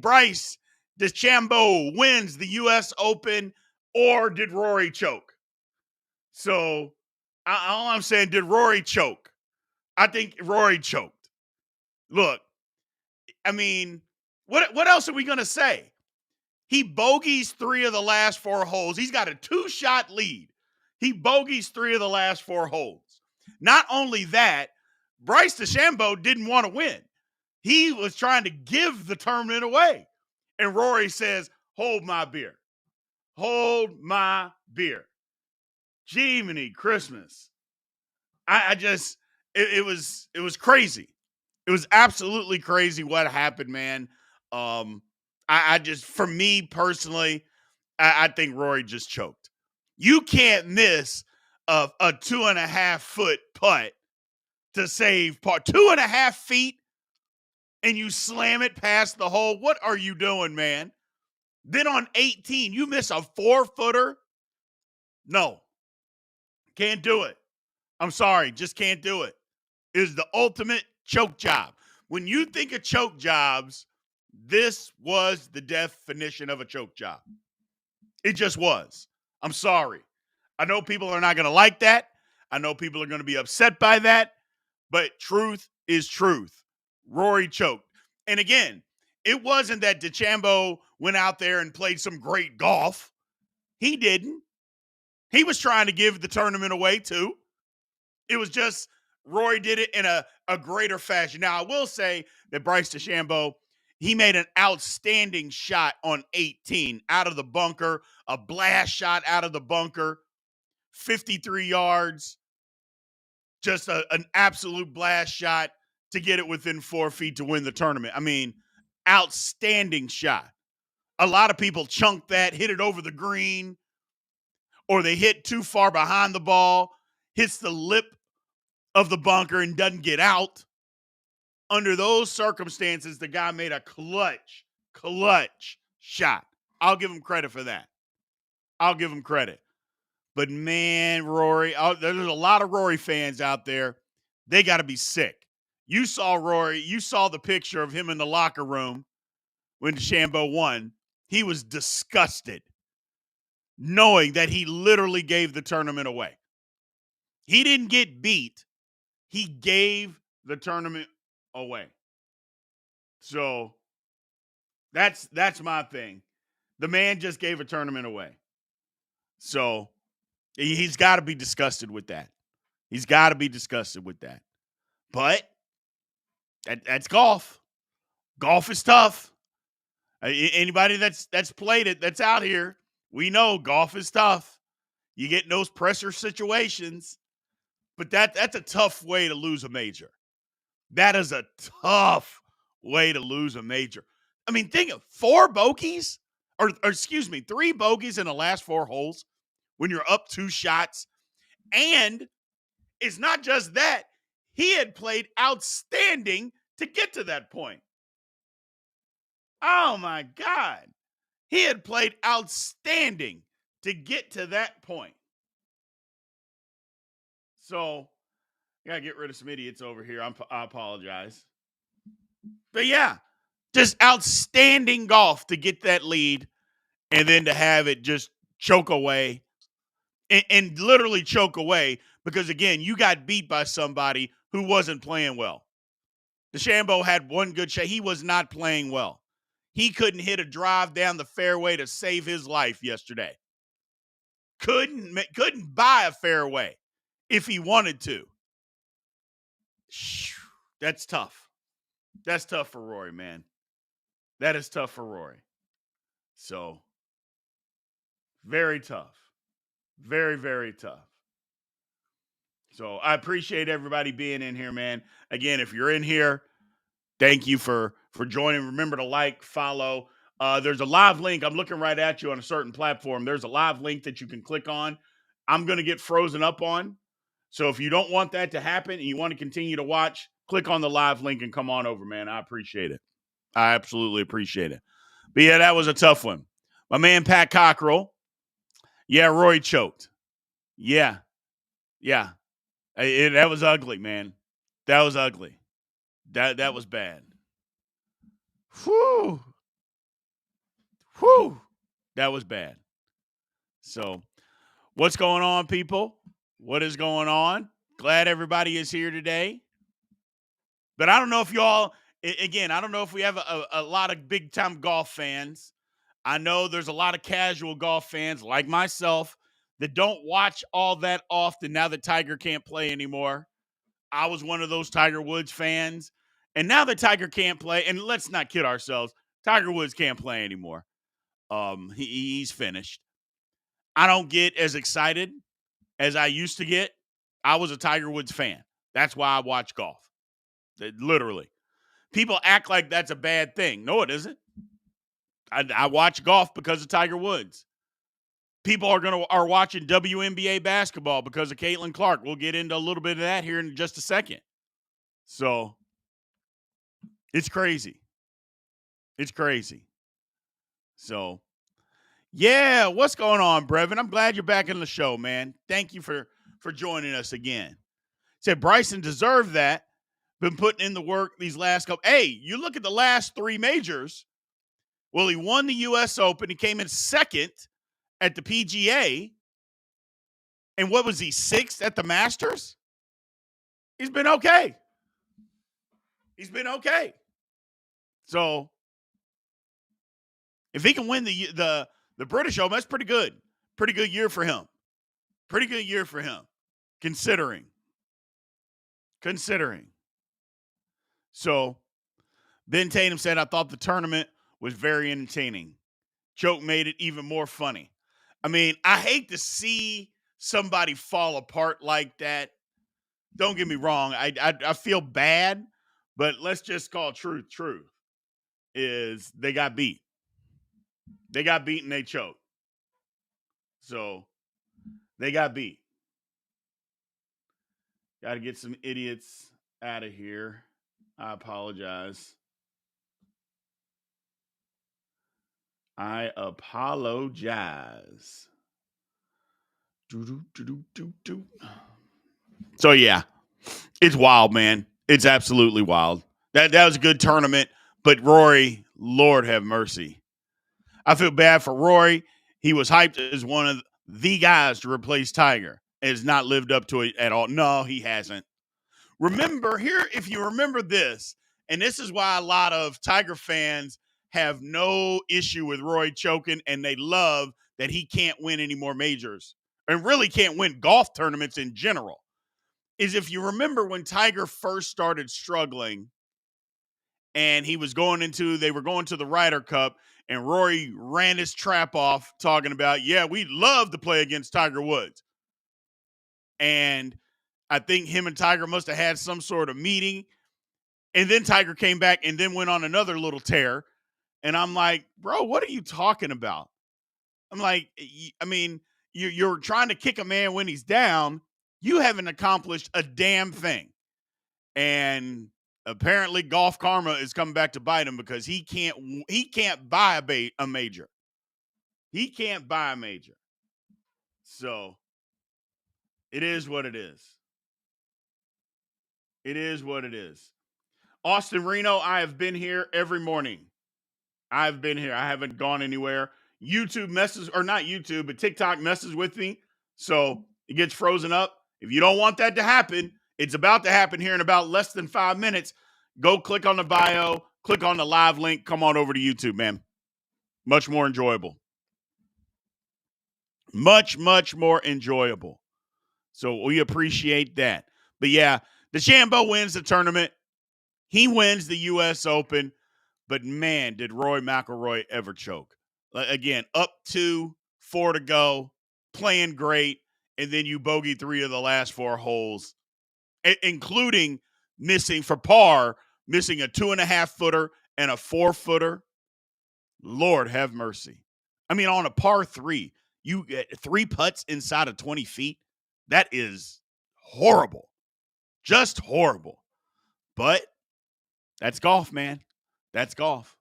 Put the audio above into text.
Bryce DeChambeau wins the U.S. Open, or did Rory choke? So all I'm saying, did Rory choke? I think Rory choked. Look, I mean, what else are we going to say? He bogeys 3 of the last 4 holes. He's got a 2-shot lead. He bogeys 3 of the last 4 holes. Not only that, Bryce DeChambeau didn't want to win. He was trying to give the tournament away. And Rory says, hold my beer. Hold my beer. Jiminy Christmas. It was crazy. It was absolutely crazy what happened, man. For me personally, I think Rory just choked. You can't miss a 2.5 foot putt to save par. 2.5 feet, and you slam it past the hole. What are you doing, man? Then on 18, you miss a 4-footer. No, can't do it. I'm sorry, just can't do it. It is the ultimate choke job. When you think of choke jobs, this was the definition of a choke job. It just was. I'm sorry. I know people are not going to like that. I know people are going to be upset by that. But truth is truth. Rory choked. And again, it wasn't that DeChambeau went out there and played some great golf. He didn't. He was trying to give the tournament away too. It was just Rory did it in a greater fashion. Now, I will say that Bryce DeChambeau, he made an outstanding shot on 18 out of the bunker, a blast shot out of the bunker, 53 yards, just an absolute blast shot to get it within 4 feet to win the tournament. I mean, outstanding shot. A lot of people chunked that, hit it over the green, or they hit too far behind the ball, hits the lip of the bunker and doesn't get out. Under those circumstances, the guy made a clutch shot. I'll give him credit for that. I'll give him credit. But man, Rory, there's a lot of Rory fans out there. They got to be sick. You saw Rory. You saw the picture of him in the locker room when DeChambeau won. He was disgusted, knowing that he literally gave the tournament away. He didn't get beat. He gave the tournament away. So that's my thing. The man just gave a tournament away. So he's got to be disgusted with that. He's got to be disgusted with that. But that's golf. Golf is tough. Anybody that's played it, that's out here, we know golf is tough. You get in those pressure situations, but that's a tough way to lose a major. That is a tough way to lose a major. I mean, think of 4 bogeys, or 3 bogeys in the last 4 holes when you're up 2 shots. And it's not just that. He had played outstanding to get to that point. Oh, my God. He had played outstanding to get to that point. So, I got to get rid of some idiots over here. I apologize. But yeah, just outstanding golf to get that lead and then to have it just choke away and literally choke away because, again, you got beat by somebody who wasn't playing well. DeChambeau had one good shot. He was not playing well. He couldn't hit a drive down the fairway to save his life yesterday. Couldn't buy a fairway if he wanted to. That's tough. That's tough for Rory, man. That is tough for Rory. So, very tough. Very, very tough. So, I appreciate everybody being in here, man. Again, if you're in here, thank you for joining. Remember to like, follow. There's a live link. I'm looking right at you on a certain platform. There's a live link that you can click on. I'm going to get frozen up on. So if you don't want that to happen and you want to continue to watch, click on the live link and come on over, man. I appreciate it. I absolutely appreciate it. But yeah, that was a tough one. My man, Pat Cockrell. Yeah, Rory choked. Yeah. That was ugly, man. That was ugly. That was bad. Whew. That was bad. So, what's going on, people? What is going on? Glad everybody is here today. But I don't know if y'all, again, I don't know if we have a lot of big time golf fans. I know there's a lot of casual golf fans like myself that don't watch all that often now that Tiger can't play anymore. I was one of those Tiger Woods fans. And now that Tiger can't play, and let's not kid ourselves, Tiger Woods can't play anymore. He's finished. I don't get as excited as I used to get. I was a Tiger Woods fan. That's why I watch golf. Literally. People act like that's a bad thing. No, it isn't. I watch golf because of Tiger Woods. People are watching WNBA basketball because of Caitlin Clark. We'll get into a little bit of that here in just a second. So it's crazy. It's crazy. So, yeah, what's going on, Brevin? I'm glad you're back in the show, man. Thank you for joining us again. Said Bryson deserved that. Been putting in the work these last couple. Hey, you look at the last three majors. Well, he won the U.S. Open. He came in second at the PGA. And what was he, sixth at the Masters? He's been okay. He's been okay. So if he can win the British Open, that's pretty good. Pretty good year for him. Pretty good year for him, considering. So Ben Tatum said, I thought the tournament was very entertaining. Choke made it even more funny. I mean, I hate to see somebody fall apart like that. Don't get me wrong. I feel bad, but let's just call truth. Is they got beat. They got beat and they choked. So they got beat. Got to get some idiots out of here. I apologize. So yeah, it's wild, man. It's absolutely wild. That was a good tournament, but Rory, Lord have mercy. I feel bad for Rory. He was hyped as one of the guys to replace Tiger. Has not lived up to it at all. No, he hasn't. Remember here, if you remember this, and this is why a lot of Tiger fans have no issue with Rory choking, and they love that he can't win any more majors and really can't win golf tournaments in general, is if you remember when Tiger first started struggling and they were going to the Ryder Cup, and Rory ran his trap off talking about, yeah, we'd love to play against Tiger Woods. And I think him and Tiger must have had some sort of meeting. And then Tiger came back and then went on another little tear. And I'm like, bro, what are you talking about? I'm like, I mean, you're trying to kick a man when he's down. You haven't accomplished a damn thing. And apparently golf karma is coming back to bite him because he can't buy a major. He can't buy a major. So it is what it is. It is what it is. Austin Reno, I have been here every morning. I've been here. I haven't gone anywhere. YouTube messes, or not YouTube, but TikTok messes with me. So it gets frozen up. If you don't want that to happen, it's about to happen here in about less than 5 minutes. Go click on the bio, click on the live link, come on over to YouTube, man. Much more enjoyable. Much, much more enjoyable. So we appreciate that. But yeah, DeChambeau wins the tournament. He wins the U.S. Open. But man, did Rory McIlroy ever choke. Again, up 4 to go, playing great, and then you bogey 3 of the last 4 holes, including missing for par, missing a 2.5 footer and a 4 footer. Lord have mercy. I mean, on a par 3, you get 3 putts inside of 20 feet. That is horrible. Just horrible. But that's golf, man. That's golf.